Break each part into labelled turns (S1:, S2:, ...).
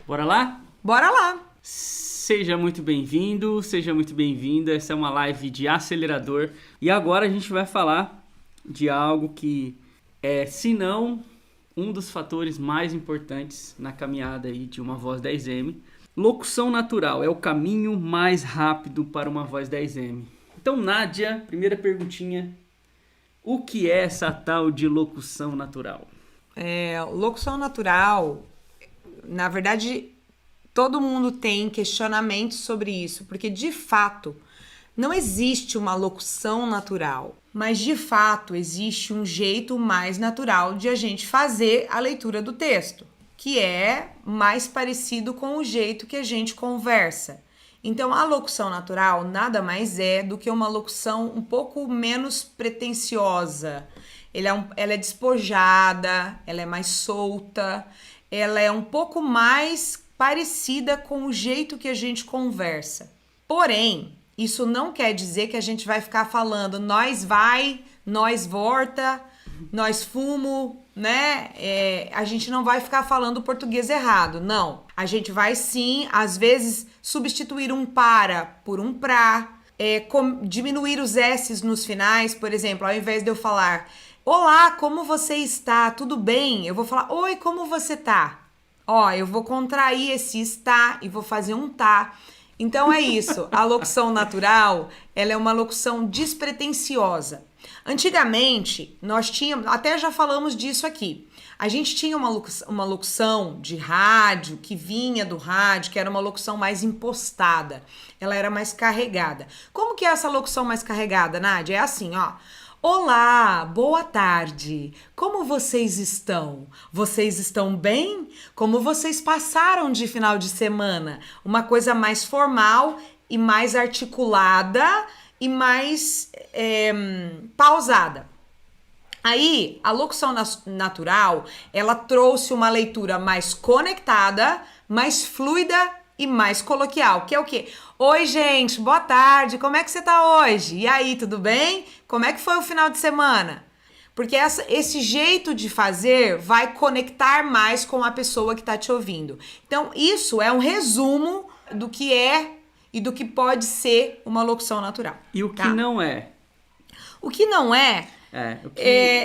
S1: Bora lá?
S2: Bora lá!
S1: Seja muito bem-vindo, seja muito bem-vinda. Essa é uma live de acelerador. E agora a gente vai falar de algo que é, se não, um dos fatores mais importantes na caminhada aí de uma voz 10M. Locução natural é o caminho mais rápido para uma voz 10M. Então, Nádia, primeira perguntinha. O que é essa tal de locução natural?
S2: Locução natural, na verdade, todo mundo tem questionamentos sobre isso, porque de fato não existe uma locução natural, mas de fato existe um jeito mais natural de a gente fazer a leitura do texto, que é mais parecido com o jeito que a gente conversa. Então, a locução natural nada mais é do que uma locução um pouco menos pretensiosa. Ela é despojada, ela é mais solta, ela é um pouco mais parecida com o jeito que a gente conversa. Porém, isso não quer dizer que a gente vai ficar falando nós vai, nós volta, nós fumo, né? A gente não vai ficar falando o português errado, não. A gente vai sim, às vezes, substituir um para por um pra, diminuir os S's nos finais, por exemplo, ao invés de eu falar olá, como você está? Tudo bem? Eu vou falar oi, como você tá? Ó, eu vou contrair esse está e vou fazer um tá. Então é isso, a locução natural, ela é uma locução despretensiosa. Antigamente, nós tínhamos, até já falamos disso aqui, a gente tinha uma locução de rádio, que vinha do rádio, que era uma locução mais impostada, ela era mais carregada. Como que é essa locução mais carregada, Nádia? É assim, ó. Olá, boa tarde, como vocês estão? Vocês estão bem? Como vocês passaram de final de semana? Uma coisa mais formal e mais articulada e mais pausada. Aí, a locução natural, ela trouxe uma leitura mais conectada, mais fluida e mais coloquial, que é o quê? Oi, gente, boa tarde, como é que você tá hoje? E aí, tudo bem? Como é que foi o final de semana? Porque esse jeito de fazer vai conectar mais com a pessoa que tá te ouvindo. Então, isso é um resumo do que é e do que pode ser uma locução natural.
S1: E o que não é?
S2: O que não é...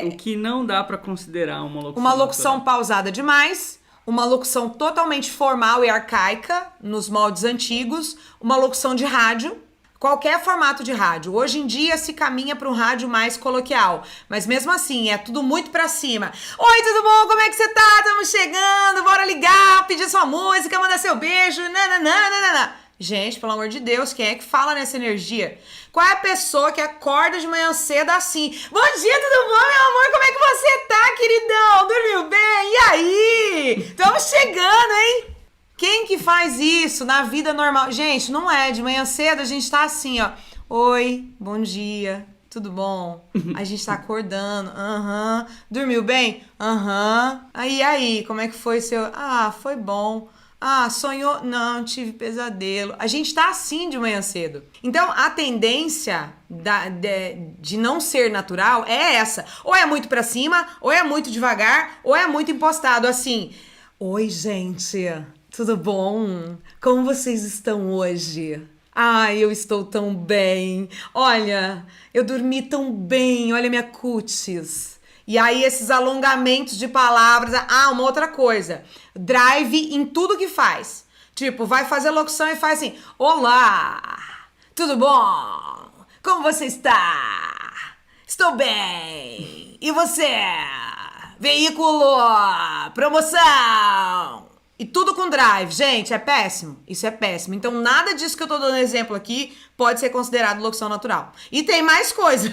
S1: O que não dá para considerar
S2: uma locução pausada demais, uma locução totalmente formal e arcaica, nos moldes antigos, uma locução de rádio, qualquer formato de rádio. Hoje em dia se caminha para um rádio mais coloquial, mas mesmo assim é tudo muito para cima. Oi, tudo bom? Como é que você tá? Estamos chegando, bora ligar, pedir sua música, mandar seu beijo, nananana. Gente, pelo amor de Deus, quem é que fala nessa energia? Qual é a pessoa que acorda de manhã cedo assim? Bom dia, tudo bom, meu amor? Como é que você tá, queridão? Dormiu bem? E aí? Estamos chegando, hein? Quem que faz isso na vida normal? Gente, não é. De manhã cedo a gente tá assim, ó. Oi, bom dia, tudo bom? A gente tá acordando. Dormiu bem? Aí, como é que foi seu... Ah, foi bom. Ah, sonhou? Não, tive pesadelo. A gente tá assim de manhã cedo. Então, a tendência de não ser natural é essa. Ou é muito pra cima, ou é muito devagar, ou é muito impostado. Assim, oi, gente, tudo bom? Como vocês estão hoje? Ai, eu estou tão bem. Olha, eu dormi tão bem. Olha minha cutis. E aí esses alongamentos de palavras. Ah, uma outra coisa. Drive em tudo que faz. Tipo, vai fazer locução e faz assim. Olá, tudo bom? Como você está? Estou bem. E você? Veículo, promoção. E tudo com drive. Gente, é péssimo. Isso é péssimo. Então, nada disso que eu tô dando exemplo aqui pode ser considerado locução natural. E tem mais coisa.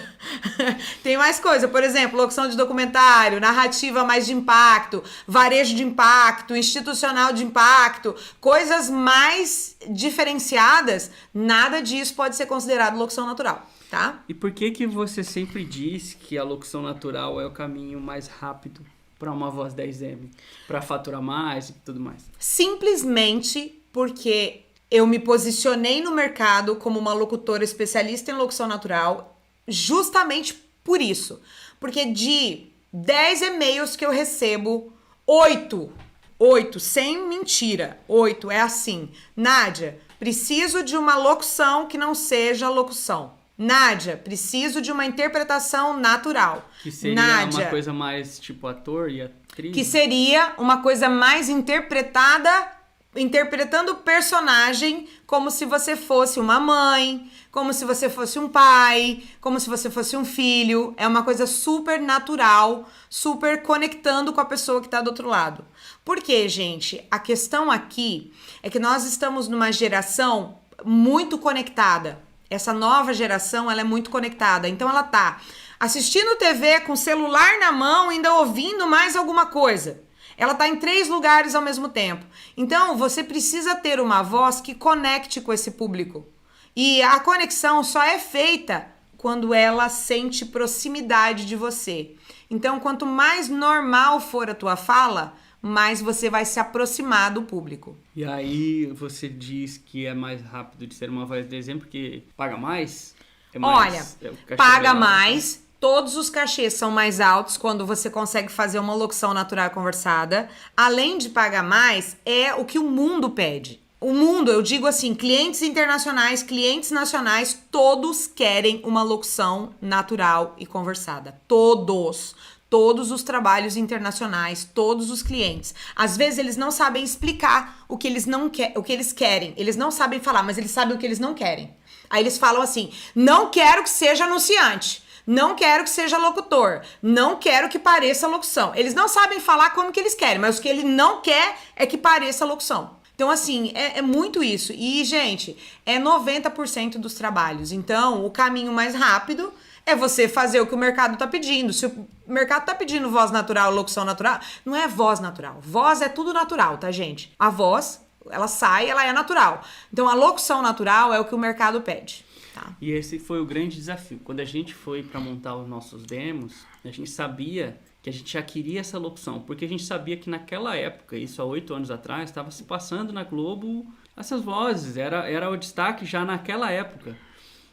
S2: Tem mais coisa. Por exemplo, locução de documentário, narrativa mais de impacto, varejo de impacto, institucional de impacto, coisas mais diferenciadas. Nada disso pode ser considerado locução natural, tá?
S1: E por que você sempre diz que a locução natural é o caminho mais rápido para uma voz 10M, para faturar mais e tudo mais?
S2: Simplesmente porque eu me posicionei no mercado como uma locutora especialista em locução natural justamente por isso. Porque de 10 e-mails que eu recebo, 8 8, sem mentira. 8 é assim. Nádia, preciso de uma locução que não seja locução. Nádia, preciso de uma interpretação natural.
S1: Que seria
S2: Nádia,
S1: uma coisa mais tipo ator e atriz.
S2: que seria uma coisa mais interpretando o personagem como se você fosse uma mãe, como se você fosse um pai, como se você fosse um filho. É uma coisa super natural, super conectando com a pessoa que está do outro lado. Por quê, gente? A questão aqui é que nós estamos numa geração muito conectada. Essa nova geração, ela é muito conectada. Então, ela tá assistindo TV com o celular na mão, ainda ouvindo mais alguma coisa. Ela tá em 3 lugares ao mesmo tempo. Então, você precisa ter uma voz que conecte com esse público. E a conexão só é feita quando ela sente proximidade de você. Então, quanto mais normal for a tua fala, mais você vai se aproximar do público.
S1: E aí você diz que é mais rápido de ser uma voz de exemplo, porque paga mais?
S2: Olha,
S1: o cachê
S2: paga
S1: é melhor,
S2: mais, todos os cachês são mais altos quando você consegue fazer uma locução natural e conversada. Além de pagar mais, é o que o mundo pede. O mundo, eu digo assim, clientes internacionais, clientes nacionais, todos querem uma locução natural e conversada. Todos os trabalhos internacionais, todos os clientes. Às vezes eles não sabem explicar o que eles querem. Eles não sabem falar, mas eles sabem o que eles não querem. Aí eles falam assim: não quero que seja anunciante, não quero que seja locutor, não quero que pareça locução. Eles não sabem falar como que eles querem, mas o que ele não quer é que pareça locução. Então, assim, é muito isso. E, gente, é 90% dos trabalhos. Então, o caminho mais rápido é você fazer o que o mercado tá pedindo. Se o mercado tá pedindo voz natural, locução natural, não é voz natural. Voz é tudo natural, tá, gente? A voz, ela sai, ela é natural. Então, a locução natural é o que o mercado pede, tá?
S1: E esse foi o grande desafio. Quando a gente foi para montar os nossos demos, a gente sabia que a gente já queria essa locução, porque a gente sabia que naquela época, isso há 8 anos atrás, estava se passando na Globo essas vozes, era o destaque já naquela época.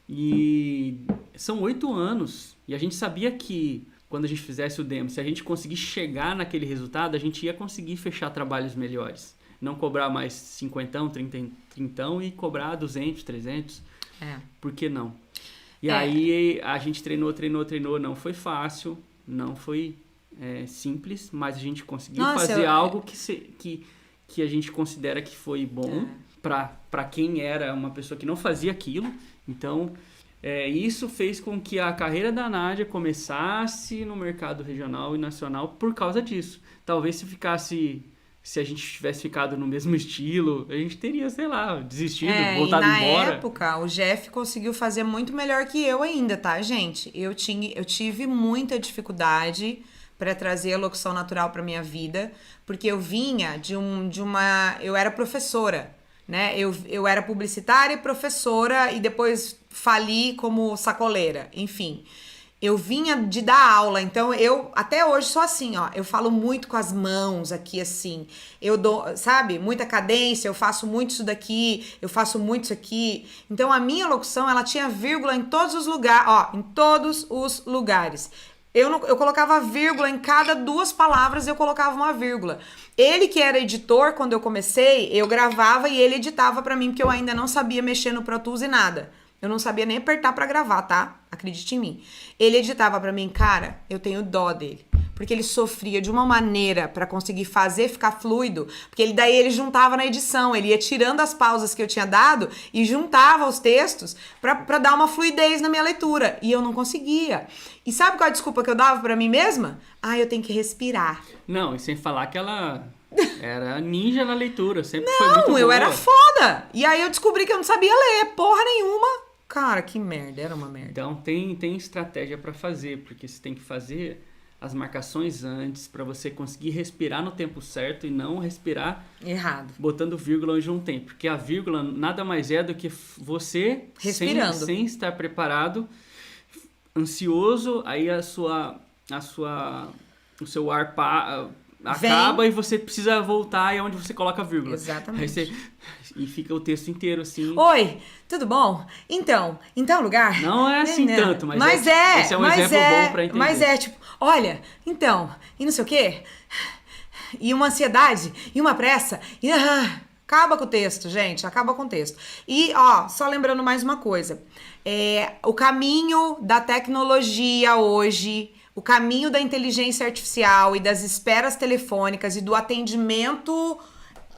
S1: E são 8 anos, e a gente sabia que quando a gente fizesse o demo, se a gente conseguir chegar naquele resultado, a gente ia conseguir fechar trabalhos melhores. Não cobrar mais 50, 30 e cobrar 200, 300. Por que não? E aí a gente treinou, não foi fácil, não foi simples, mas a gente conseguiu fazer algo que a gente considera que foi bom para quem era uma pessoa que não fazia aquilo. Então, isso fez com que a carreira da Nádia começasse no mercado regional e nacional por causa disso. Talvez se a gente tivesse ficado no mesmo estilo, a gente teria, sei lá, desistido, voltado embora.
S2: Na época, o Jeff conseguiu fazer muito melhor que eu ainda, tá, gente? Eu tive muita dificuldade para trazer a locução natural para minha vida, porque eu vinha eu era professora, né? Eu era publicitária e professora e depois fali como sacoleira, enfim. Eu vinha de dar aula, então eu até hoje sou assim, ó. Eu falo muito com as mãos aqui, assim. Eu dou, sabe, muita cadência, eu faço muito isso daqui, eu faço muito isso aqui. Então a minha locução, ela tinha vírgula em todos os lugares, ó, em todos os lugares. Eu colocava vírgula em cada 2 palavras, eu colocava uma vírgula. Ele que era editor, quando eu comecei, eu gravava e ele editava pra mim, porque eu ainda não sabia mexer no Pro Tools e nada. Eu não sabia nem apertar pra gravar, tá? Acredite em mim. Ele editava pra mim, cara, eu tenho dó dele. Porque ele sofria de uma maneira pra conseguir fazer ficar fluido. Porque daí ele juntava na edição, ele ia tirando as pausas que eu tinha dado e juntava os textos pra dar uma fluidez na minha leitura. E eu não conseguia. E sabe qual a desculpa que eu dava pra mim mesma? Eu tenho que respirar.
S1: Não, e sem falar que ela era ninja na leitura, sempre foi muito boa.
S2: Não, eu era foda. E aí eu descobri que eu não sabia ler porra nenhuma. Cara, que merda, era uma merda.
S1: Então tem estratégia pra fazer, porque você tem que fazer as marcações antes pra você conseguir respirar no tempo certo e não respirar
S2: errado,
S1: botando vírgula onde não tem, porque a vírgula nada mais é do que você
S2: respirando,
S1: sem estar preparado, ansioso, aí o seu ar acaba e você precisa voltar e é onde você coloca a vírgula.
S2: Exatamente.
S1: E fica o texto inteiro assim.
S2: Oi, tudo bom? Então lugar?
S1: Não é assim tanto, mas
S2: esse
S1: é um exemplo bom pra entender.
S2: Mas tipo, olha, então, e não sei o quê. e uma ansiedade, e uma pressa, e acaba com o texto, gente, acaba com o texto. E, ó, só lembrando mais uma coisa, o caminho da tecnologia hoje, o caminho da inteligência artificial e das esperas telefônicas e do atendimento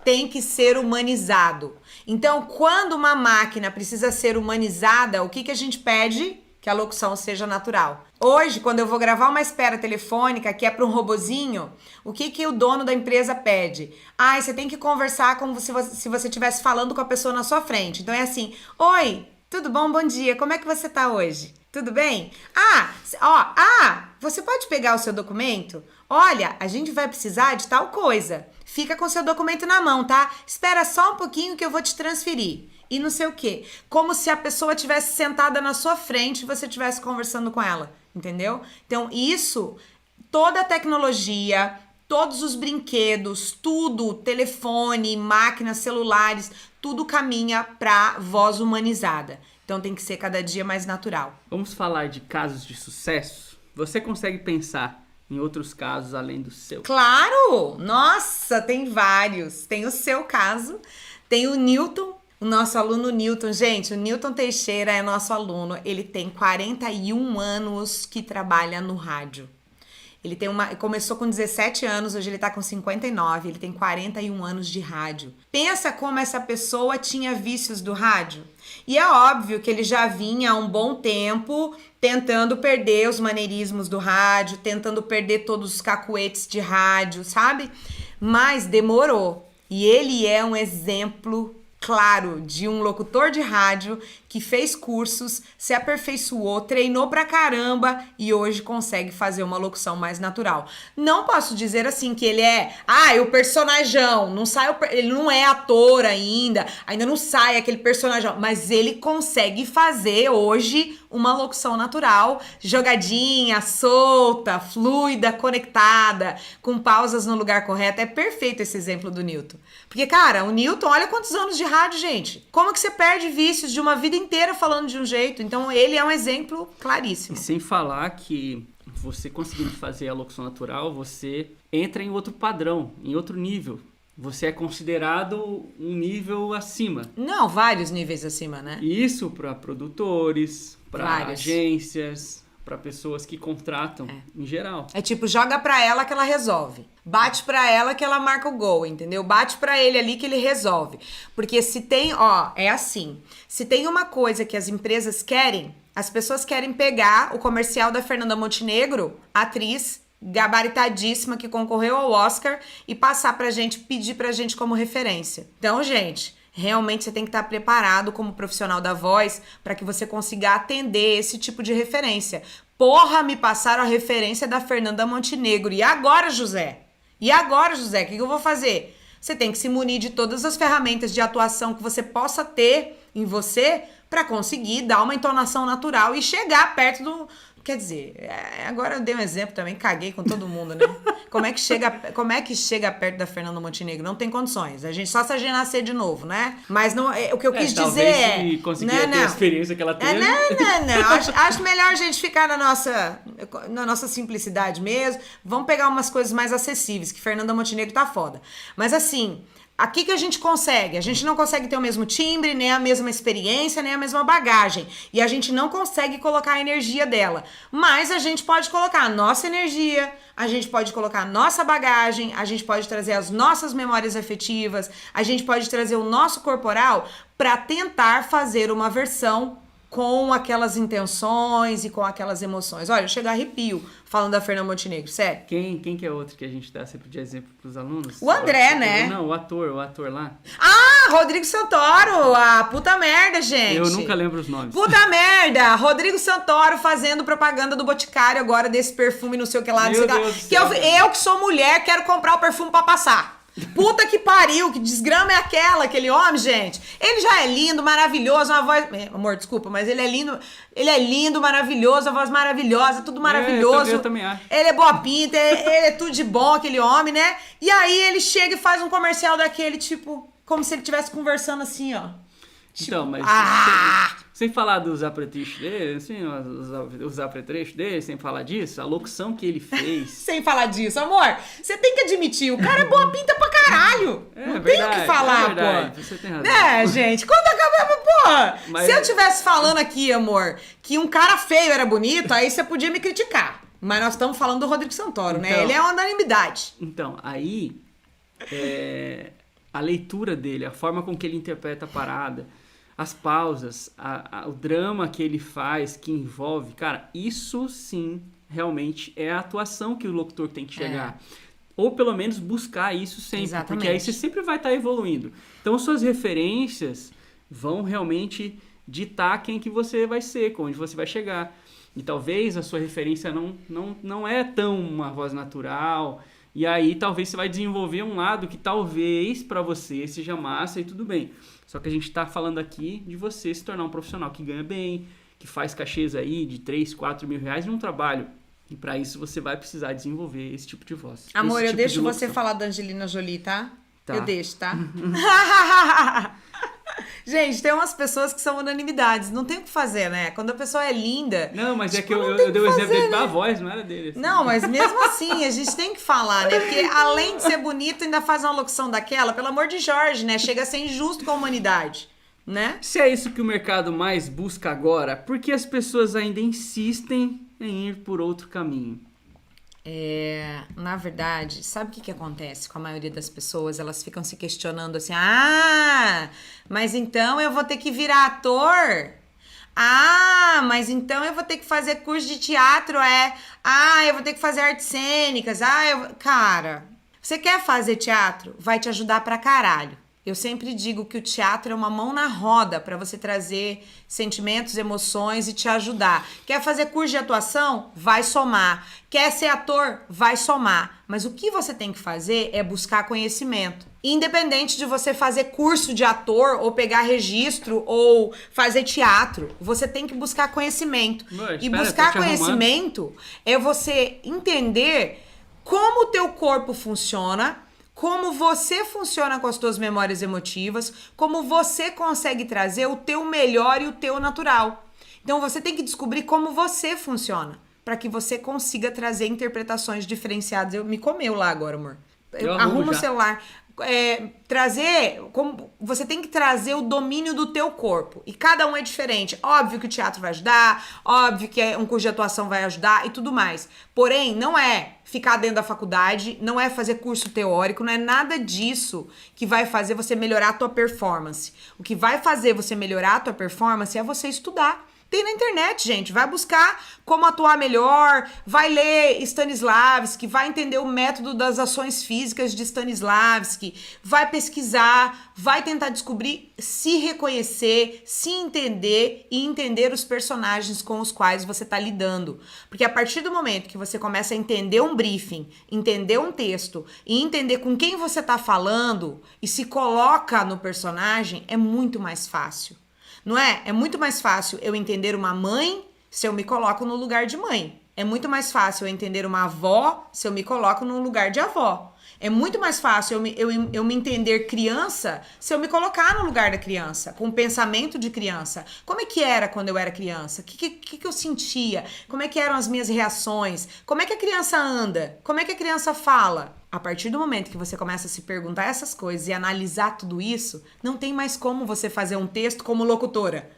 S2: tem que ser humanizado. Então, quando uma máquina precisa ser humanizada, o que a gente pede? Que a locução seja natural. Hoje, quando eu vou gravar uma espera telefônica que é para um robozinho, o que o dono da empresa pede? Você tem que conversar como se você estivesse falando com a pessoa na sua frente. Então é assim, oi, tudo bom? Bom dia, como é que você tá hoje? Tudo bem? Você pode pegar o seu documento? Olha, a gente vai precisar de tal coisa. Fica com o seu documento na mão, tá? Espera só um pouquinho que eu vou te transferir. E não sei o quê. Como se a pessoa estivesse sentada na sua frente e você estivesse conversando com ela, entendeu? Então, isso, toda a tecnologia, todos os brinquedos, tudo, telefone, máquinas, celulares, tudo caminha para voz humanizada. Então, tem que ser cada dia mais natural.
S1: Vamos falar de casos de sucesso? Você consegue pensar em outros casos além do seu?
S2: Claro! Nossa, tem vários. Tem o seu caso, tem o Newton, o nosso aluno Newton. Gente, o Newton Teixeira é nosso aluno. Ele tem 41 anos que trabalha no rádio. Ele começou com 17 anos, hoje ele tá com 59, ele tem 41 anos de rádio. Pensa como essa pessoa tinha vícios do rádio. E é óbvio que ele já vinha há um bom tempo tentando perder os maneirismos do rádio, tentando perder todos os cacuetes de rádio, sabe? Mas demorou. E ele é um exemplo claro de um locutor de rádio que fez cursos, se aperfeiçoou, treinou pra caramba e hoje consegue fazer uma locução mais natural. Não posso dizer assim que ele é, o personajão, ele não é ator ainda não sai aquele personajão, mas ele consegue fazer hoje uma locução natural, jogadinha, solta, fluida, conectada, com pausas no lugar correto. É perfeito esse exemplo do Newton. Porque, cara, o Newton, olha quantos anos de rádio, gente. Como que você perde vícios de uma vida inteira falando de um jeito? Então, ele é um exemplo claríssimo.
S1: E sem falar que você conseguindo fazer a locução natural, você entra em outro padrão, em outro nível. Você é considerado um nível acima.
S2: Não, vários níveis acima, né?
S1: Isso para produtores, para agências, para pessoas que contratam em geral.
S2: É tipo, joga pra ela que ela resolve. Bate pra ela que ela marca o gol, entendeu? Bate pra ele ali que ele resolve. Porque se tem, é assim. Se tem uma coisa que as empresas querem, as pessoas querem pegar o comercial da Fernanda Montenegro, atriz gabaritadíssima que concorreu ao Oscar, e passar pra gente, pedir pra gente como referência. Então, gente, realmente você tem que estar preparado como profissional da voz para que você consiga atender esse tipo de referência. Porra, me passaram a referência da Fernanda Montenegro. E agora, José? O que eu vou fazer? Você tem que se munir de todas as ferramentas de atuação que você possa ter em você para conseguir dar uma entonação natural e chegar perto do... Quer dizer, agora eu dei um exemplo também, caguei com todo mundo, né? Como é que chega perto da Fernanda Montenegro? Não tem condições. A gente só se a gente nascer de novo, né? Mas não, o que eu quis dizer é...
S1: Se conseguir ter a experiência que ela teve...
S2: Não. Acho melhor a gente ficar na nossa simplicidade mesmo. Vamos pegar umas coisas mais acessíveis, que Fernanda Montenegro tá foda. Mas assim... Aqui que a gente consegue? A gente não consegue ter o mesmo timbre, nem a mesma experiência, nem a mesma bagagem. E a gente não consegue colocar a energia dela. Mas a gente pode colocar a nossa energia, a gente pode colocar a nossa bagagem, a gente pode trazer as nossas memórias afetivas, a gente pode trazer o nosso corporal para tentar fazer uma versão com aquelas intenções e com aquelas emoções. Olha, eu chego a arrepio falando da Fernanda Montenegro, sério.
S1: Quem que é outro que a gente dá sempre de exemplo pros alunos?
S2: O André, né?
S1: Não, o ator lá.
S2: Rodrigo Santoro, puta merda, gente.
S1: Eu nunca lembro os nomes.
S2: Puta merda, Rodrigo Santoro fazendo propaganda do Boticário agora desse perfume, não sei o que lá, não sei o que lá. Que eu que sou mulher quero comprar o perfume pra passar. Puta que pariu, que desgrama é aquele homem, gente. Ele já é lindo, maravilhoso, uma voz... Amor, desculpa, mas ele é lindo, maravilhoso, a voz maravilhosa, tudo maravilhoso.
S1: Eu também acho.
S2: Ele é boa pinta, ele é tudo de bom, aquele homem, né? E aí ele chega e faz um comercial daquele, tipo, como se ele estivesse conversando assim, ó.
S1: Então, mas sem falar dos apetrechos dele, assim, os apetrechos dele, sem falar disso, a locução que ele fez...
S2: Sem falar disso, amor, você tem que admitir, o cara é boa pinta pra caralho. Não tem o que falar, pô.
S1: Você tem razão.
S2: É, gente, quando acabava, pô,
S1: Mas
S2: se eu tivesse falando aqui, amor, que um cara feio era bonito, aí você podia me criticar. Mas nós estamos falando do Rodrigo Santoro, né?
S1: Então,
S2: Ele é uma unanimidade.
S1: Então, aí, a leitura dele, a forma com que ele interpreta a parada, as pausas, o drama que ele faz, que envolve, cara, isso sim, realmente, é a atuação que o locutor tem que chegar. Ou pelo menos buscar isso sempre,
S2: Exatamente.
S1: porque aí você sempre vai estar evoluindo. Então, suas referências vão realmente ditar quem que você vai ser, onde você vai chegar. E talvez a sua referência não é tão uma voz natural. E aí talvez você vai desenvolver um lado que talvez para você seja massa e tudo bem. Só que a gente tá falando aqui de você se tornar um profissional que ganha bem, que faz cachês aí de 3, 4 mil reais num trabalho. E para isso você vai precisar desenvolver esse tipo de voz.
S2: Amor, eu
S1: tipo
S2: deixo
S1: de
S2: você
S1: locução.
S2: falar da Angelina Jolie, tá?
S1: Tá.
S2: Eu deixo, tá? Gente, tem umas pessoas que são unanimidades. Não tem o que fazer, né? Quando a pessoa é linda...
S1: Não, mas é
S2: tipo,
S1: que
S2: não
S1: eu
S2: tem
S1: dei o
S2: que
S1: exemplo
S2: fazer,
S1: dele da
S2: né?
S1: voz, não era dele. Assim.
S2: Não, mas mesmo assim, a gente tem que falar, né? Porque além de ser bonito, ainda faz uma locução daquela, pelo amor de Jorge, né? Chega a ser injusto com a humanidade, né?
S1: Se é isso que o mercado mais busca agora, por que as pessoas ainda insistem em ir por outro caminho?
S2: Na verdade, sabe o que acontece com a maioria das pessoas? Elas ficam se questionando assim, mas então eu vou ter que virar ator? Mas então eu vou ter que fazer curso de teatro, eu vou ter que fazer artes cênicas, Cara, você quer fazer teatro? Vai te ajudar pra caralho. Eu sempre digo que o teatro é uma mão na roda para você trazer sentimentos, emoções e te ajudar. Quer fazer curso de atuação? Vai somar. Quer ser ator? Vai somar. Mas o que você tem que fazer é buscar conhecimento. Independente de você fazer curso de ator ou pegar registro ou fazer teatro, você tem que buscar conhecimento. E buscar conhecimento é você entender como o teu corpo funciona, como você funciona com as tuas memórias emotivas, como você consegue trazer o teu melhor e o teu natural. Então você tem que descobrir como você funciona, para que você consiga trazer interpretações diferenciadas. Me comeu lá agora, amor. Arruma o celular. Você tem que trazer o domínio do teu corpo. E cada um é diferente. Óbvio que o teatro vai ajudar, óbvio que um curso de atuação vai ajudar e tudo mais. Porém, não é ficar dentro da faculdade, não é fazer curso teórico, não é nada disso que vai fazer você melhorar a tua performance. O que vai fazer você melhorar a tua performance é você estudar. Tem na internet, gente. Vai buscar como atuar melhor, vai ler Stanislavski, vai entender o método das ações físicas de Stanislavski, vai pesquisar, vai tentar descobrir, se reconhecer, se entender e entender os personagens com os quais você está lidando. Porque a partir do momento que você começa a entender um briefing, entender um texto e entender com quem você está falando e se coloca no personagem, é muito mais fácil. Não é? É muito mais fácil eu entender uma mãe se eu me coloco no lugar de mãe. É muito mais fácil eu entender uma avó se eu me coloco no lugar de avó. É muito mais fácil eu me entender criança se eu me colocar no lugar da criança, com o pensamento de criança. Como é que era quando eu era criança? O que eu sentia? Como é que eram as minhas reações? Como é que a criança anda? Como é que a criança fala? A partir do momento que você começa a se perguntar essas coisas e analisar tudo isso, não tem mais como você fazer um texto como locutora.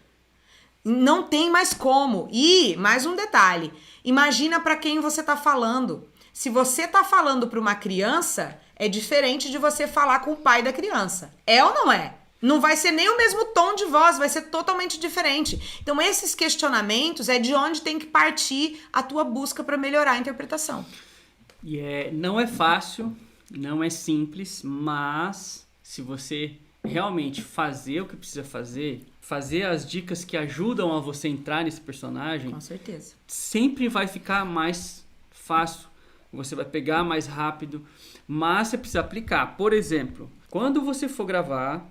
S2: Não tem mais como. E, mais um detalhe, imagina para quem você tá falando. Se você tá falando para uma criança, é diferente de você falar com o pai da criança. É ou não é? Não vai ser nem o mesmo tom de voz, vai ser totalmente diferente. Então, esses questionamentos é de onde tem que partir a tua busca para melhorar a interpretação.
S1: Não é fácil, não é simples, mas se você realmente fazer o que precisa fazer as dicas que ajudam a você entrar nesse personagem,
S2: com certeza,
S1: sempre vai ficar mais fácil, você vai pegar mais rápido, mas você precisa aplicar. Por exemplo, quando você for gravar,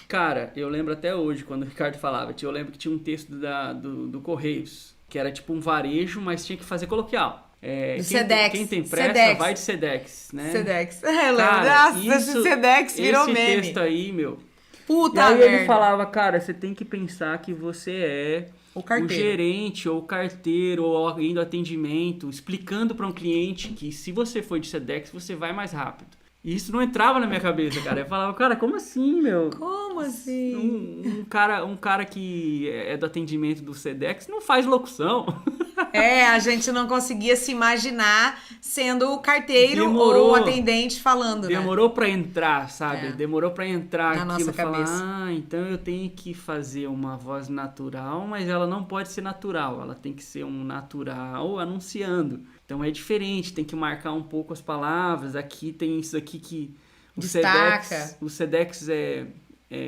S1: cara, eu lembro até hoje, quando o Ricardo falava, eu lembro que tinha um texto do Correios, que era tipo um varejo, mas tinha que fazer coloquial. Quem tem pressa
S2: Sedex.
S1: vai de Sedex, né?
S2: Sedex. Eu lembro.
S1: Cara,
S2: Nossa, esse Sedex virou
S1: esse
S2: meme.
S1: Esse texto aí,
S2: Puta
S1: E aí
S2: merda.
S1: ele falava, cara, você tem que pensar que você é
S2: O
S1: o
S2: carteiro.
S1: gerente, ou o carteiro, ou alguém do atendimento, explicando para um cliente que se você for de Sedex, você vai mais rápido. E isso não entrava na minha cabeça, cara. Eu falava, cara, como assim, meu?
S2: Como assim?
S1: Um cara que é do atendimento do Sedex não faz locução.
S2: A gente não conseguia se imaginar sendo o carteiro
S1: Demorou.
S2: ou o atendente falando, né?
S1: Demorou pra entrar, sabe?
S2: É.
S1: Demorou pra entrar
S2: Na
S1: aquilo.
S2: nossa cabeça.
S1: Falar, então eu tenho que fazer uma voz natural, mas ela não pode ser natural. Ela tem que ser um natural anunciando. Então é diferente, tem que marcar um pouco as palavras. Aqui tem isso aqui que
S2: Destaca.
S1: O Sedex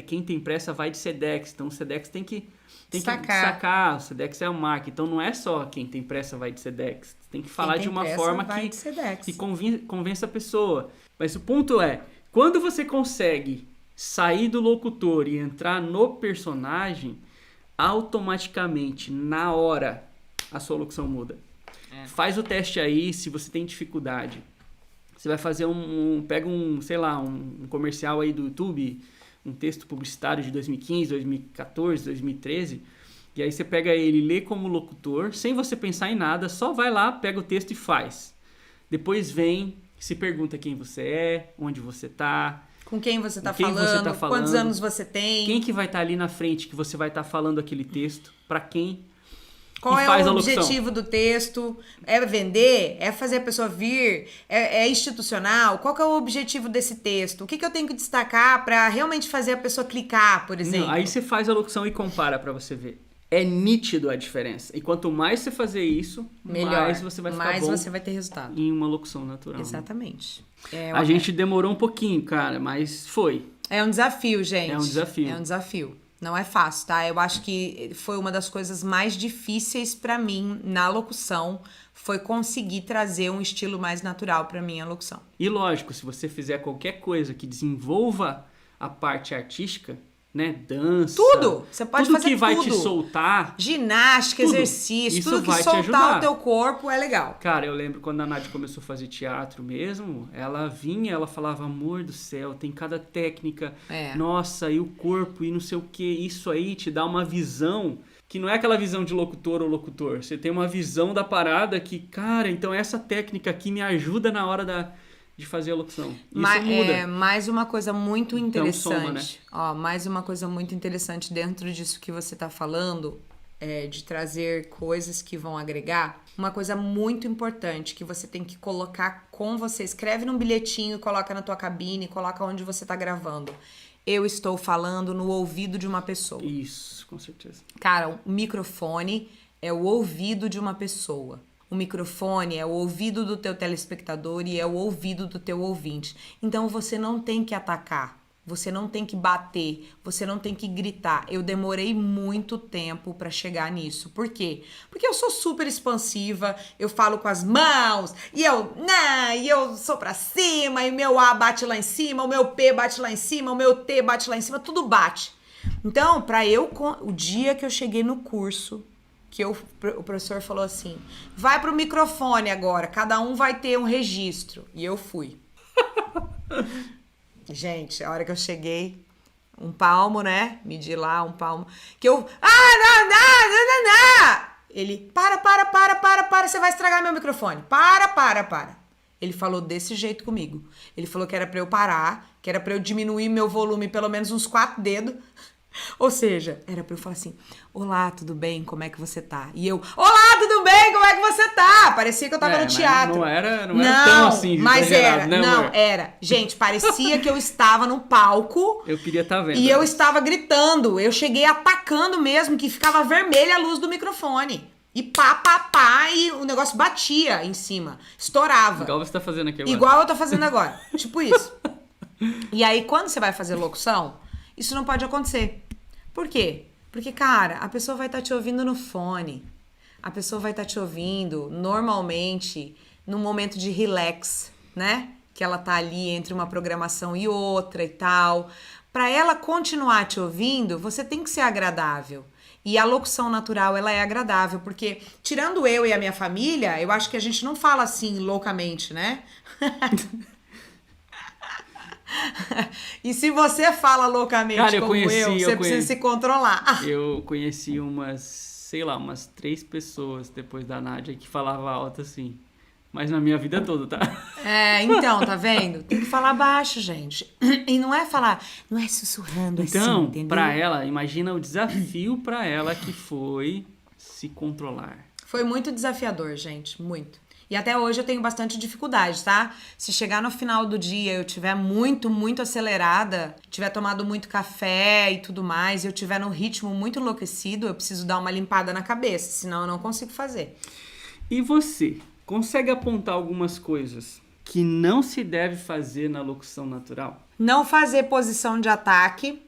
S1: quem tem pressa vai de Sedex. Então o Sedex tem que destacar. O Sedex é a marca. Então não é só quem tem pressa vai de Sedex. Tem que falar de uma forma que convença a pessoa. Mas o ponto é, quando você consegue sair do locutor e entrar no personagem, automaticamente, na hora, a sua locução muda. Faz o teste aí, se você tem dificuldade. Você vai fazer pega um comercial aí do YouTube, um texto publicitário de 2015, 2014, 2013, e aí você pega ele e lê como locutor, sem você pensar em nada, só vai lá, pega o texto e faz. Depois vem, se pergunta quem você é, onde você tá,
S2: com quem você tá
S1: quem
S2: falando,
S1: você tá falando,
S2: quantos anos você tem.
S1: Quem que vai estar ali na frente que você vai estar falando aquele texto, pra quem.
S2: Qual
S1: e
S2: é
S1: faz
S2: o
S1: a locução.
S2: objetivo do texto? É vender? É fazer a pessoa vir? É institucional? Qual que é o objetivo desse texto? O que eu tenho que destacar para realmente fazer a pessoa clicar, por exemplo?
S1: Não, aí você faz a locução e compara pra você ver. É nítido a diferença. E quanto mais você fazer isso,
S2: melhor,
S1: mais você vai ficar
S2: mais
S1: bom
S2: você vai ter resultado.
S1: em uma locução natural.
S2: Exatamente.
S1: A gente demorou um pouquinho, cara, mas foi.
S2: É um desafio, gente.
S1: É um desafio.
S2: É um desafio. Não é fácil, tá? Eu acho que foi uma das coisas mais difíceis pra mim na locução, foi conseguir trazer um estilo mais natural pra minha locução.
S1: E lógico, se você fizer qualquer coisa que desenvolva a parte artística, né, dança,
S2: tudo, você pode
S1: tudo
S2: fazer
S1: que vai
S2: tudo.
S1: te soltar,
S2: Ginástica,
S1: tudo.
S2: exercício,
S1: Isso
S2: tudo que
S1: vai te
S2: soltar
S1: ajudar.
S2: o teu corpo é legal.
S1: Cara, eu lembro quando a Nádia começou a fazer teatro mesmo, ela vinha, ela falava, amor do céu, tem cada técnica, nossa, e o corpo, e não sei o que, isso aí te dá uma visão, que não é aquela visão de locutor ou locutor, você tem uma visão da parada que, cara, então essa técnica aqui me ajuda na hora de fazer a locução. Isso muda.
S2: Mais uma coisa muito interessante.
S1: Então, soma, né?
S2: Ó, mais uma coisa muito interessante dentro disso que você tá falando, de trazer coisas que vão agregar. Uma coisa muito importante que você tem que colocar com você. Escreve num bilhetinho, coloca na tua cabine, coloca onde você tá gravando. Eu estou falando no ouvido de uma pessoa.
S1: Isso, com certeza.
S2: Cara, o microfone é o ouvido de uma pessoa. O microfone é o ouvido do teu telespectador e é o ouvido do teu ouvinte. Então você não tem que atacar, você não tem que bater, você não tem que gritar. Eu demorei muito tempo pra chegar nisso. Por quê? Porque eu sou super expansiva, eu falo com as mãos, e eu sou pra cima, e o meu A bate lá em cima, o meu P bate lá em cima, o meu T bate lá em cima, tudo bate. Então, o dia que eu cheguei no curso, que o professor falou assim, vai pro microfone agora, cada um vai ter um registro. E eu fui. Gente, a hora que eu cheguei, um palmo, né? Medi lá, um palmo. Que eu... não. Ele, para, você vai estragar meu microfone. Para. Ele falou desse jeito comigo. Ele falou que era pra eu parar, que era pra eu diminuir meu volume pelo menos uns 4 dedos. Ou seja, era pra eu falar assim, olá, tudo bem? Como é que você tá? E eu, olá, tudo bem? Como é que você tá? Parecia que eu tava no teatro.
S1: Não era tão assim.
S2: Mas era,
S1: não,
S2: era. Gente, parecia que eu estava no palco.
S1: Eu queria estar vendo.
S2: E eu estava gritando. Eu cheguei atacando mesmo, que ficava vermelha a luz do microfone. E pá, e o negócio batia em cima. Estourava.
S1: Igual você tá fazendo aqui agora.
S2: Igual eu tô fazendo agora. Tipo isso. E aí, quando você vai fazer locução, isso não pode acontecer. Por quê? Porque, cara, a pessoa vai estar te ouvindo no fone. A pessoa vai estar te ouvindo, normalmente, num momento de relax, né? Que ela tá ali entre uma programação e outra e tal. Para ela continuar te ouvindo, você tem que ser agradável. E a locução natural, ela é agradável, porque, tirando eu e a minha família, eu acho que a gente não fala assim loucamente, né? E se você fala loucamente
S1: Cara, eu
S2: como
S1: conheci-
S2: você
S1: eu
S2: precisa
S1: conheci-
S2: se controlar.
S1: Eu conheci umas 3 pessoas depois da Nádia que falava alto assim. Mas na minha vida toda, tá?
S2: Então, tá vendo? Tem que falar baixo, gente. E não é falar, não é sussurrando assim,
S1: Então,
S2: entendeu?
S1: pra ela, imagina o desafio pra ela que foi se controlar.
S2: Foi muito desafiador, gente, muito. E até hoje eu tenho bastante dificuldade, tá? Se chegar no final do dia eu tiver muito, muito acelerada, tiver tomado muito café e tudo mais, e eu tiver num ritmo muito enlouquecido, eu preciso dar uma limpada na cabeça, senão eu não consigo fazer.
S1: E você, consegue apontar algumas coisas que não se deve fazer na locução natural?
S2: Não fazer posição de ataque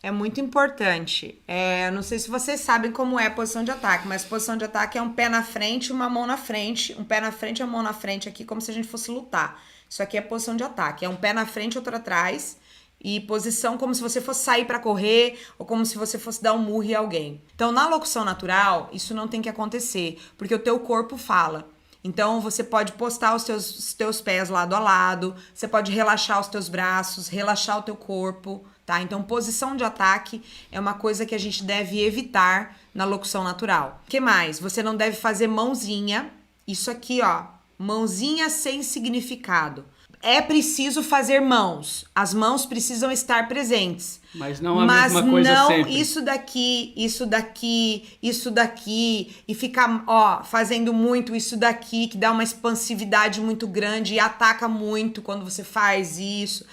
S2: é muito importante. Eu não sei se vocês sabem como é a posição de ataque, mas posição de ataque é um pé na frente e uma mão na frente. Um pé na frente e uma mão na frente aqui, como se a gente fosse lutar. Isso aqui é posição de ataque. É um pé na frente e outro atrás. E posição como se você fosse sair pra correr ou como se você fosse dar um murro em alguém. Então, na locução natural, isso não tem que acontecer, porque o teu corpo fala. Então, você pode postar os teus pés lado a lado, você pode relaxar os teus braços, relaxar o teu corpo, tá? Então, posição de ataque é uma coisa que a gente deve evitar na locução natural. O que mais? Você não deve fazer mãozinha. Isso aqui, ó, mãozinha sem significado. É preciso fazer mãos. As mãos precisam estar presentes.
S1: Mas não a mesma coisa
S2: não
S1: sempre.
S2: isso daqui, isso daqui, isso daqui. E ficar, ó, fazendo muito isso daqui, que dá uma expansividade muito grande e ataca muito quando você faz isso.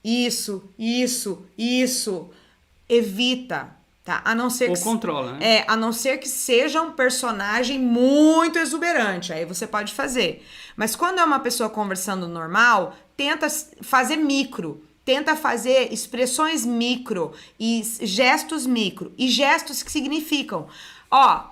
S2: Isso. Evita, tá? A não ser
S1: Ou
S2: que
S1: controla, né?
S2: a não ser que seja um personagem muito exuberante, aí você pode fazer. Mas quando é uma pessoa conversando normal, tenta fazer micro, tenta fazer expressões micro e gestos micro e gestos que significam, ó,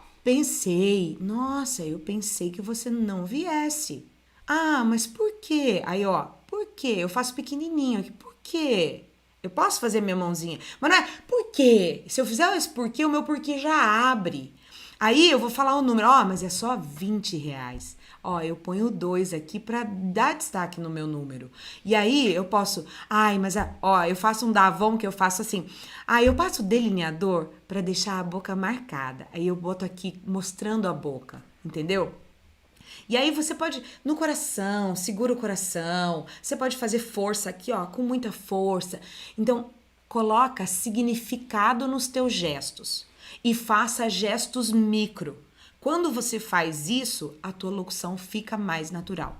S2: nossa, eu pensei que você não viesse. Ah, mas por quê? Aí, ó, por quê? Eu faço pequenininho aqui, por quê? Eu posso fazer minha mãozinha, mas não é por quê? Se eu fizer esse porquê, o meu porquê já abre. Aí eu vou falar o número, ó, mas é só R$20. Ó, eu ponho 2 aqui pra dar destaque no meu número. E aí eu posso, ó, eu faço um Davon que eu faço assim. Eu passo delineador pra deixar a boca marcada. Aí eu boto aqui mostrando a boca, entendeu? E aí você pode, no coração, segura o coração. Você pode fazer força aqui, ó, com muita força. Então, coloca significado nos teus gestos e faça gestos micro. Quando você faz isso, a tua locução fica mais natural.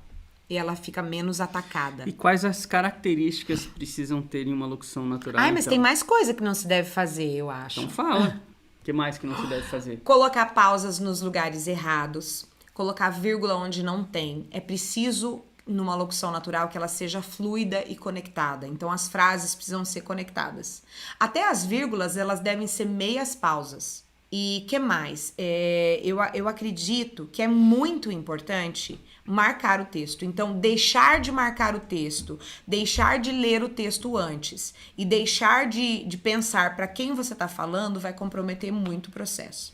S2: E ela fica menos atacada.
S1: E quais as características precisam ter em uma locução natural?
S2: Mas
S1: então?
S2: tem mais coisa que não se deve fazer, eu acho.
S1: Então fala. O que mais que não se deve fazer?
S2: Colocar pausas nos lugares errados. Colocar vírgula onde não tem. É preciso, numa locução natural, que ela seja fluida e conectada. Então, as frases precisam ser conectadas. Até as vírgulas, elas devem ser meias pausas. E que mais? Eu acredito que é muito importante marcar o texto. Então, deixar de marcar o texto, deixar de ler o texto antes e deixar de pensar para quem você está falando vai comprometer muito o processo.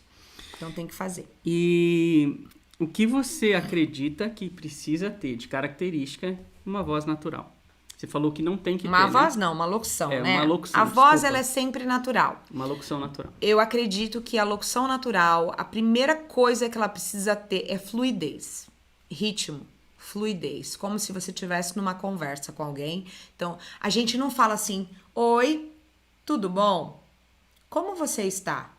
S2: Então, tem que fazer.
S1: E o que você acredita que precisa ter de característica uma voz natural? Você falou que não tem que ter,
S2: Uma voz
S1: né?
S2: não, uma locução, né?
S1: Uma locução,
S2: a voz,
S1: desculpa.
S2: ela é sempre natural.
S1: Uma locução natural.
S2: Eu acredito que a locução natural, a primeira coisa que ela precisa ter é fluidez, ritmo, fluidez, como se você estivesse numa conversa com alguém. Então, a gente não fala assim, oi, tudo bom? Como você está?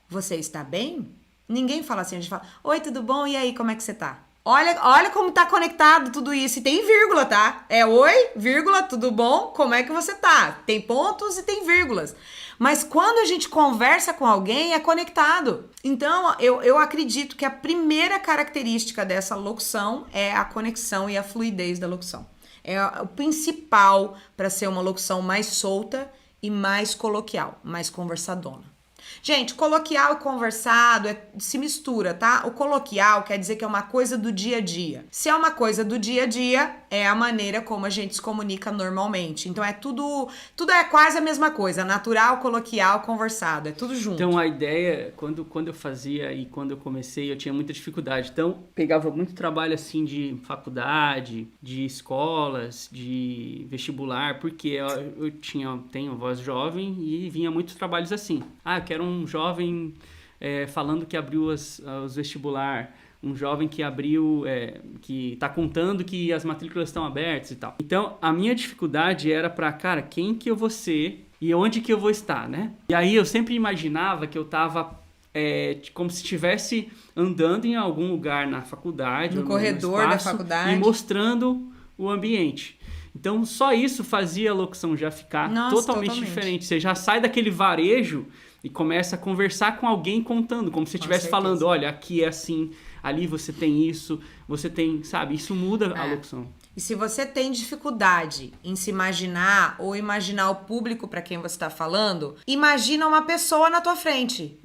S2: Você está bem? Ninguém fala assim, a gente fala, oi, tudo bom? E aí, como é que você tá? Olha como tá conectado tudo isso. E tem vírgula, tá? É oi, vírgula, tudo bom? Como é que você tá? Tem pontos e tem vírgulas. Mas quando a gente conversa com alguém, é conectado. Então, eu acredito que a primeira característica dessa locução é a conexão e a fluidez da locução. É o principal para ser uma locução mais solta e mais coloquial, mais conversadona. Gente, coloquial e conversado se mistura, tá? O coloquial quer dizer que é uma coisa do dia a dia. Se é uma coisa do dia a dia, é a maneira como a gente se comunica normalmente. Então é tudo é quase a mesma coisa, natural, coloquial, conversado, é tudo junto.
S1: Então a ideia, quando eu fazia e quando eu comecei, eu tinha muita dificuldade. Então pegava muito trabalho assim de faculdade, de escolas, de vestibular, porque eu tenho voz jovem e vinha muitos trabalhos assim. Ah, eu quero um jovem falando que abriu os vestibular, um jovem que abriu, que tá contando que as matrículas estão abertas e tal. Então, a minha dificuldade era cara, quem que eu vou ser e onde que eu vou estar, né? E aí eu sempre imaginava que eu tava como se estivesse andando em algum lugar na faculdade,
S2: no corredor da faculdade,
S1: e mostrando o ambiente. Então, só isso fazia a locução já ficar totalmente diferente. Você já sai daquele varejo e começa a conversar com alguém contando, como se você estivesse falando, olha, aqui é assim, ali você tem isso, você tem, sabe? Isso muda a locução.
S2: E se você tem dificuldade em se imaginar ou imaginar o público para quem você está falando, imagina uma pessoa na tua frente.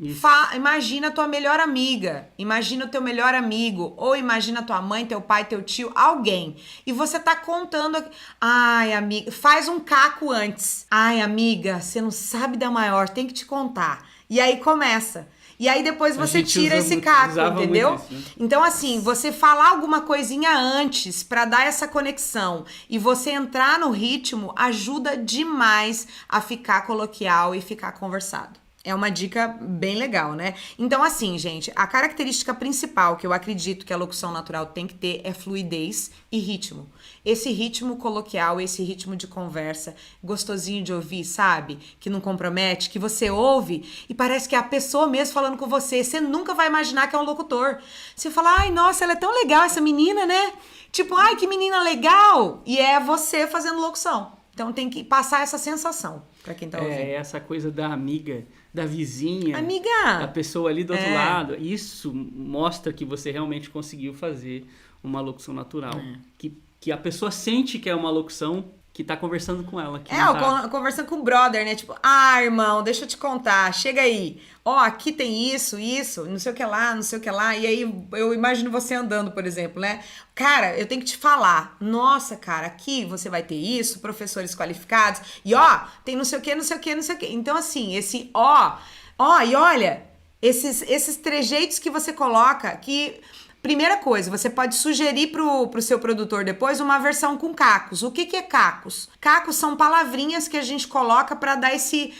S2: Imagina a tua melhor amiga, imagina o teu melhor amigo, ou imagina tua mãe, teu pai, teu tio, alguém. E você tá contando, ai, amiga, faz um caco antes. Ai, amiga, você não sabe da maior, tem que te contar. E aí começa. E aí depois você tira esse caco, entendeu? Isso, né? Então, assim, você falar alguma coisinha antes pra dar essa conexão e você entrar no ritmo ajuda demais a ficar coloquial e ficar conversado. É uma dica bem legal, né? Então, assim, gente, a característica principal que eu acredito que a locução natural tem que ter é fluidez e ritmo. Esse ritmo coloquial, esse ritmo de conversa, gostosinho de ouvir, sabe? Que não compromete, que você ouve e parece que é a pessoa mesmo falando com você. Você nunca vai imaginar que é um locutor. Você fala, ai, nossa, ela é tão legal, essa menina, né? Tipo, ai, que menina legal! E é você fazendo locução. Então tem que passar essa sensação pra quem tá ouvindo.
S1: Essa coisa da amiga, da vizinha,
S2: amiga,
S1: da pessoa ali do outro lado. Isso mostra que você realmente conseguiu fazer uma locução natural. Que a pessoa sente que é uma locução que tá conversando com ela.
S2: Conversando com o brother, né? Tipo, irmão, deixa eu te contar, chega aí. Aqui tem isso, não sei o que lá, não sei o que lá. E aí eu imagino você andando, por exemplo, né? Cara, eu tenho que te falar. Nossa, cara, aqui você vai ter isso, professores qualificados. E tem não sei o que, não sei o que, não sei o que. Então, assim, esse e olha, esses trejeitos que você coloca que... Primeira coisa, você pode sugerir pro seu produtor depois uma versão com cacos. O que é cacos? Cacos são palavrinhas que a gente coloca para dar esse...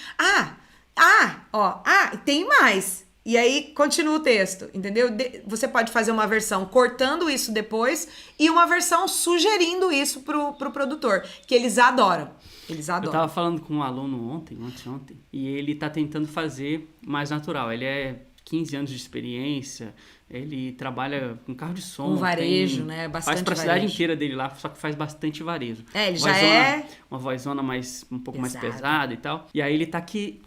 S2: tem mais. E aí continua o texto, entendeu? Você pode fazer uma versão cortando isso depois e uma versão sugerindo isso pro produtor, que eles adoram. Eu
S1: tava falando com um aluno ontem, e ele tá tentando fazer mais natural. Ele é 15 anos de experiência, ele trabalha com carro de som.
S2: Um varejo, né? Bastante
S1: faz pra cidade inteira dele lá, só que faz bastante varejo.
S2: Ele já é...
S1: Uma vozona um pouco mais pesada e tal. E aí ele tá aqui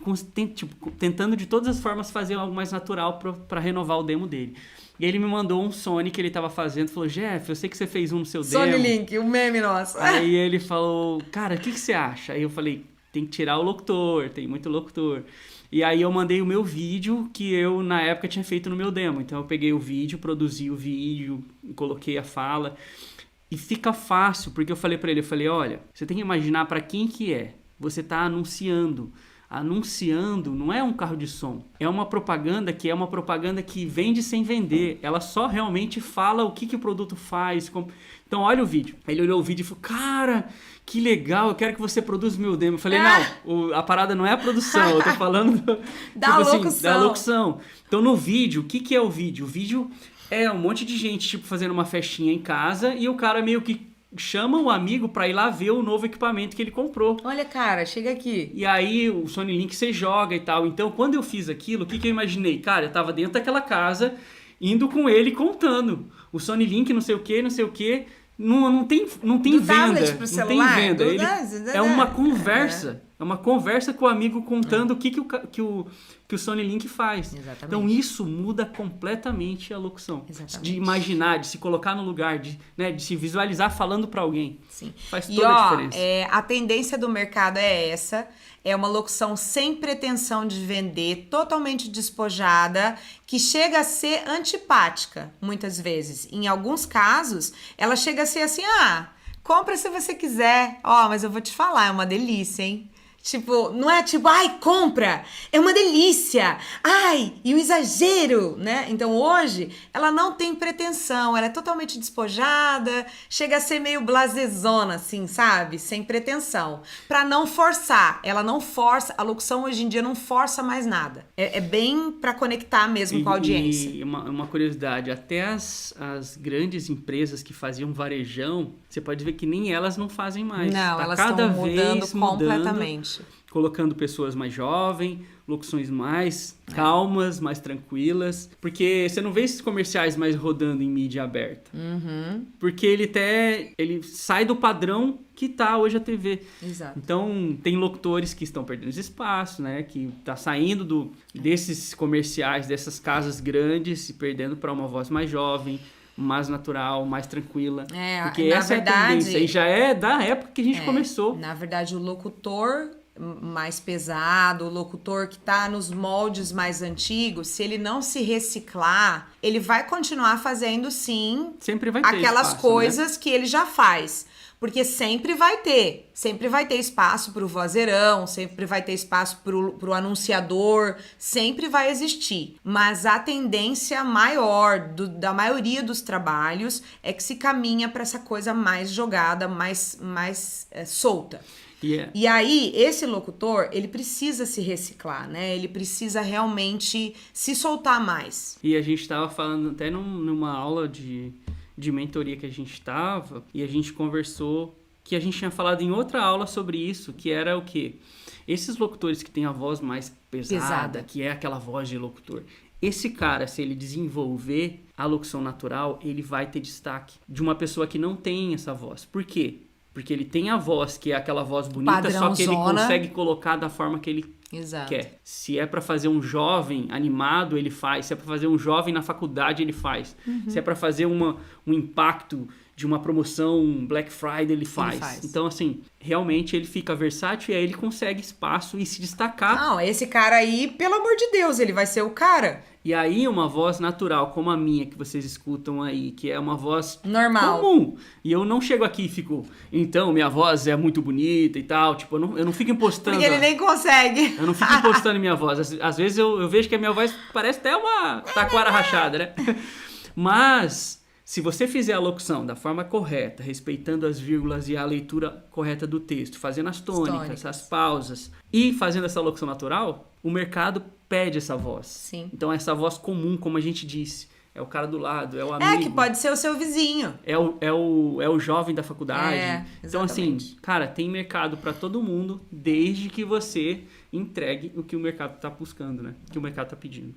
S1: tentando de todas as formas fazer algo mais natural pra renovar o demo dele. E ele me mandou um Sony que ele tava fazendo, falou, Jeff, eu sei que você fez um no seu demo.
S2: Sony Link, o meme nosso.
S1: Aí ele falou, cara, o que você acha? Aí eu falei, tem que tirar o locutor, tem muito locutor. E aí eu mandei o meu vídeo que eu, na época, tinha feito no meu demo. Então eu peguei o vídeo, produzi o vídeo, coloquei a fala. E fica fácil, porque eu falei pra ele, olha, você tem que imaginar pra quem que é. Você tá anunciando. Anunciando não é um carro de som. É uma propaganda que vende sem vender. Ela só realmente fala o que o produto faz. Então olha o vídeo. Aí ele olhou o vídeo e falou, cara... Que legal, eu quero que você produza o meu demo. Eu falei, não, a parada não é a produção, eu tô falando
S2: da
S1: locução. Então no vídeo, o que é o vídeo? O vídeo é um monte de gente fazendo uma festinha em casa e o cara meio que chama o amigo pra ir lá ver o novo equipamento que ele comprou.
S2: Olha, cara, chega aqui.
S1: E aí o Sony Link você joga e tal. Então quando eu fiz aquilo, o que eu imaginei? Cara, eu tava dentro daquela casa, indo com ele contando. O Sony Link não sei o que... Não tem venda,
S2: tablet pro celular,
S1: não tem venda. É uma conversa. É uma conversa com o amigo contando o que o Sony Link faz.
S2: Exatamente.
S1: Então isso muda completamente a locução.
S2: Exatamente.
S1: De imaginar, de se colocar no lugar, de se visualizar falando para alguém.
S2: Sim.
S1: Faz toda a diferença.
S2: A tendência do mercado é essa. É uma locução sem pretensão de vender, totalmente despojada, que chega a ser antipática, muitas vezes. Em alguns casos, ela chega a ser assim, compra se você quiser. Mas eu vou te falar, é uma delícia, hein? Tipo, não é tipo, ai, compra, é uma delícia, ai, e o exagero, né? Então hoje ela não tem pretensão, ela é totalmente despojada, chega a ser meio blasezona, assim, sabe? Sem pretensão, pra não forçar, ela não força, a locução hoje em dia não força mais nada, é bem pra conectar mesmo com a audiência.
S1: E uma curiosidade, até as grandes empresas que faziam varejão, você pode ver que nem elas não fazem mais.
S2: Não,
S1: tá
S2: elas
S1: cada
S2: estão mudando
S1: vez
S2: completamente.
S1: Colocando pessoas mais jovens, locuções mais calmas, mais tranquilas. Porque você não vê esses comerciais mais rodando em mídia aberta.
S2: Uhum.
S1: Porque ele sai do padrão que tá hoje a TV.
S2: Exato.
S1: Então, tem locutores que estão perdendo espaço, né? Que tá saindo desses comerciais, dessas casas grandes e perdendo para uma voz mais jovem, mais natural, mais tranquila. Porque essa é a tendência. E já é da época que a gente começou.
S2: Na verdade, o locutor mais pesado, o locutor que tá nos moldes mais antigos, se ele não se reciclar, ele vai continuar fazendo, sim,
S1: sempre vai ter
S2: aquelas
S1: espaço,
S2: coisas, né, que ele já faz. Porque sempre vai ter espaço pro vozeirão, sempre vai ter espaço pro anunciador, sempre vai existir. Mas a tendência maior da maioria dos trabalhos é que se caminha para essa coisa mais jogada, mais solta. E aí, esse locutor, ele precisa se reciclar, né? Ele precisa realmente se soltar mais.
S1: E a gente estava falando até numa aula de mentoria que a gente estava, e a gente conversou, que a gente tinha falado em outra aula sobre isso, que era o quê? Esses locutores que têm a voz mais pesada, que é aquela voz de locutor, esse cara, se ele desenvolver a locução natural, ele vai ter destaque de uma pessoa que não tem essa voz. Por quê? Porque ele tem a voz, que é aquela voz bonita,
S2: padrãozona,
S1: só que ele consegue colocar da forma que ele quer. Se é pra fazer um jovem animado, ele faz. Se é pra fazer um jovem na faculdade, ele faz. Se é pra fazer um impacto de uma promoção Black Friday, ele faz. Então, assim, realmente ele fica versátil e aí ele consegue espaço e se destacar.
S2: Não, esse cara aí, pelo amor de Deus, ele vai ser o cara.
S1: E aí uma voz natural, como a minha, que vocês escutam aí, que é uma voz
S2: normal,
S1: comum. E eu não chego aqui e fico, então, minha voz é muito bonita e tal. Tipo, eu não fico impostando.
S2: Porque ele nem consegue.
S1: Eu não fico impostando minha voz. Às vezes eu vejo que a minha voz parece até uma taquara rachada, né? Mas se você fizer a locução da forma correta, respeitando as vírgulas e a leitura correta do texto, fazendo as tônicas, as pausas e fazendo essa locução natural, o mercado pede essa voz.
S2: Sim.
S1: Então essa voz comum, como a gente disse, é o cara do lado, é o amigo.
S2: Que pode ser o seu vizinho.
S1: É o jovem da faculdade. Então assim,
S2: exatamente.
S1: cara, tem mercado para todo mundo, desde que você entregue o que o mercado tá buscando, né? O que o mercado tá pedindo.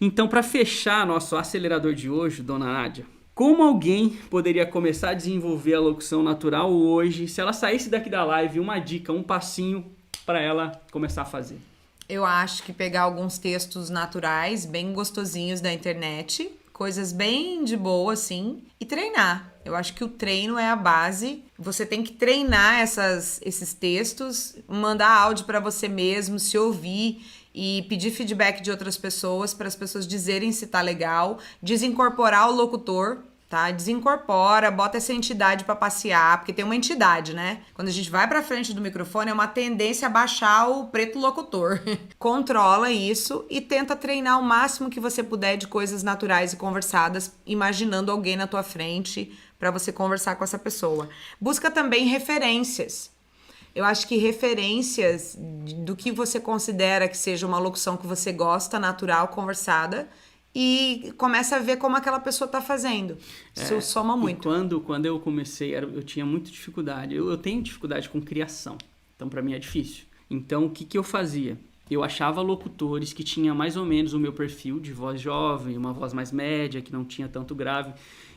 S1: Então, para fechar nosso acelerador de hoje, dona Nádia, como alguém poderia começar a desenvolver a locução natural hoje, se ela saísse daqui da live, uma dica, um passinho para ela começar a fazer?
S2: Eu acho que pegar alguns textos naturais, bem gostosinhos da internet, coisas bem de boa, assim, e treinar. Eu acho que o treino é a base. Você tem que treinar esses textos, mandar áudio para você mesmo, se ouvir e pedir feedback de outras pessoas, para as pessoas dizerem se tá legal, desincorporar o locutor, tá? Desincorpora, bota essa entidade pra passear, porque tem uma entidade, né? Quando a gente vai pra frente do microfone, é uma tendência a baixar o preto locutor. Controla isso e tenta treinar o máximo que você puder de coisas naturais e conversadas, imaginando alguém na tua frente pra você conversar com essa pessoa. Busca também referências. Eu acho que referências do que você considera que seja uma locução que você gosta, natural, conversada, e começa a ver como aquela pessoa tá fazendo. Isso soma muito.
S1: E quando eu comecei, eu tinha muita dificuldade. Eu tenho dificuldade com criação, então para mim é difícil. Então o que eu fazia? Eu achava locutores que tinham mais ou menos o meu perfil de voz jovem, uma voz mais média, que não tinha tanto grave,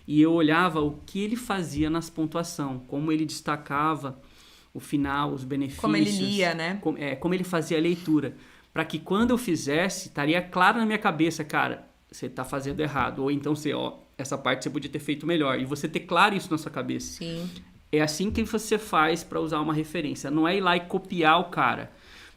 S1: e eu olhava o que ele fazia nas pontuação, como ele destacava o final, os benefícios.
S2: Como ele lia, né?
S1: Como ele fazia a leitura. Para que quando eu fizesse, estaria claro na minha cabeça, cara, você tá fazendo errado. Ou então essa parte você podia ter feito melhor. E você ter claro isso na sua cabeça.
S2: Sim.
S1: É assim que você faz para usar uma referência. Não é ir lá e copiar o cara.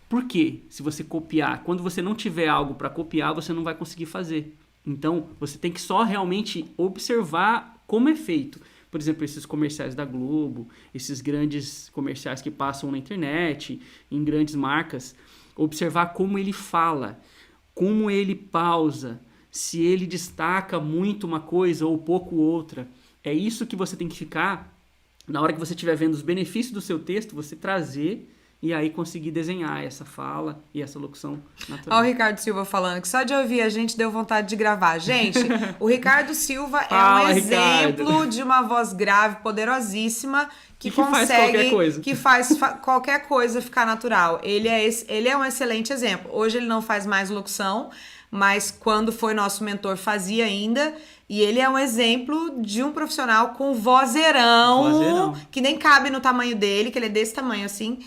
S1: Por quê? Se você copiar, quando você não tiver algo para copiar, você não vai conseguir fazer. Então, você tem que só realmente observar como é feito. Por exemplo, esses comerciais da Globo, esses grandes comerciais que passam na internet, em grandes marcas, observar como ele fala, como ele pausa, se ele destaca muito uma coisa ou pouco outra. É isso que você tem que ficar, na hora que você estiver vendo os benefícios do seu texto, você trazer e aí conseguir desenhar essa fala e essa locução natural.
S2: Olha o Ricardo Silva falando que só de ouvir a gente deu vontade de gravar. Gente, o Ricardo Silva
S1: Fala,
S2: é um exemplo
S1: Ricardo.
S2: de uma voz grave, poderosíssima, que
S1: faz
S2: consegue,
S1: qualquer coisa.
S2: que faz qualquer coisa ficar natural. Ele é um excelente exemplo. Hoje ele não faz mais locução, mas quando foi nosso mentor fazia ainda. E ele é um exemplo de um profissional com vozeirão, que nem cabe no tamanho dele, que ele é desse tamanho assim.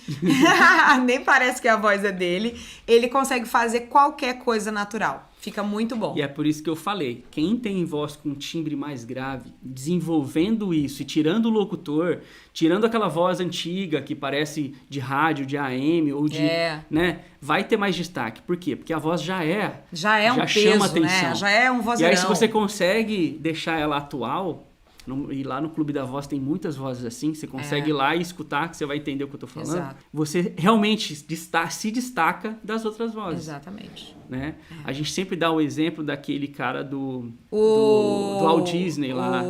S2: Nem parece que a voz é dele. Ele consegue fazer qualquer coisa natural. Fica muito bom.
S1: E é por isso que eu falei, quem tem voz com timbre mais grave, desenvolvendo isso e tirando o locutor, tirando aquela voz antiga que parece de rádio, de AM ou de, né, vai ter mais destaque. Por quê? Porque a voz já
S2: um
S1: chama
S2: peso,
S1: atenção.
S2: né? Já é um vozeirão.
S1: E aí se você consegue deixar ela atual, e lá no Clube da Voz tem muitas vozes assim, você consegue ir lá e escutar, que você vai entender o que eu tô falando.
S2: Exato.
S1: Você realmente se destaca das outras vozes.
S2: Exatamente.
S1: Né? A gente sempre dá o exemplo daquele cara do Walt Disney lá.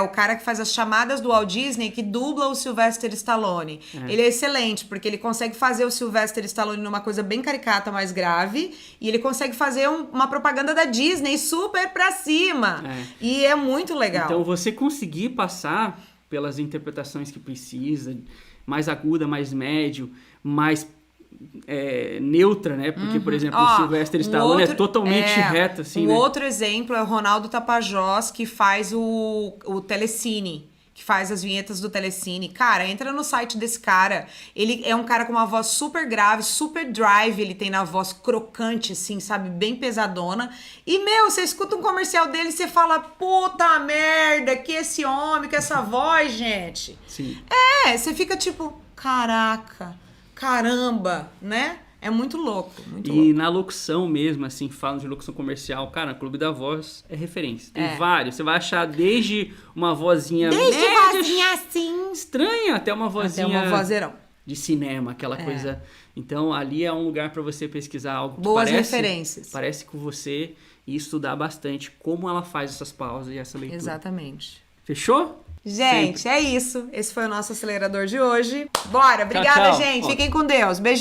S2: O cara que faz as chamadas do Walt Disney, que dubla o Sylvester Stallone. Ele é excelente, porque ele consegue fazer o Sylvester Stallone numa coisa bem caricata, mais grave, e ele consegue fazer uma propaganda da Disney super pra cima. E é muito legal.
S1: Então, você conseguir passar pelas interpretações que precisa, mais aguda, mais médio, mais neutra, né? Porque, por exemplo, o Sylvester Stallone é totalmente reto, assim, né?
S2: Outro exemplo é o Ronaldo Tapajós, que faz o Telecine, que faz as vinhetas do Telecine. Cara, entra no site desse cara. Ele é um cara com uma voz super grave, super drive, ele tem na voz crocante, assim, sabe? Bem pesadona. E, você escuta um comercial dele e você fala, puta merda, que esse homem, que essa voz, gente.
S1: Sim.
S2: Você fica tipo, caraca, caramba, né? É muito louco, muito
S1: e
S2: louco.
S1: Na locução mesmo, assim, falam de locução comercial, cara, Clube da Voz é referência. Tem vários. Você vai achar desde uma vozinha...
S2: vozinha assim...
S1: estranha, até uma vozinha...
S2: Até uma vozeirão.
S1: De cinema, aquela coisa... Então, ali é um lugar para você pesquisar algo que
S2: boas referências.
S1: Parece com você e estudar bastante como ela faz essas pausas e essa leitura.
S2: Exatamente.
S1: Fechou?
S2: Gente, é isso. Esse foi o nosso acelerador de hoje. Bora, obrigada,
S1: tchau.
S2: gente. Fiquem com Deus. Beijão.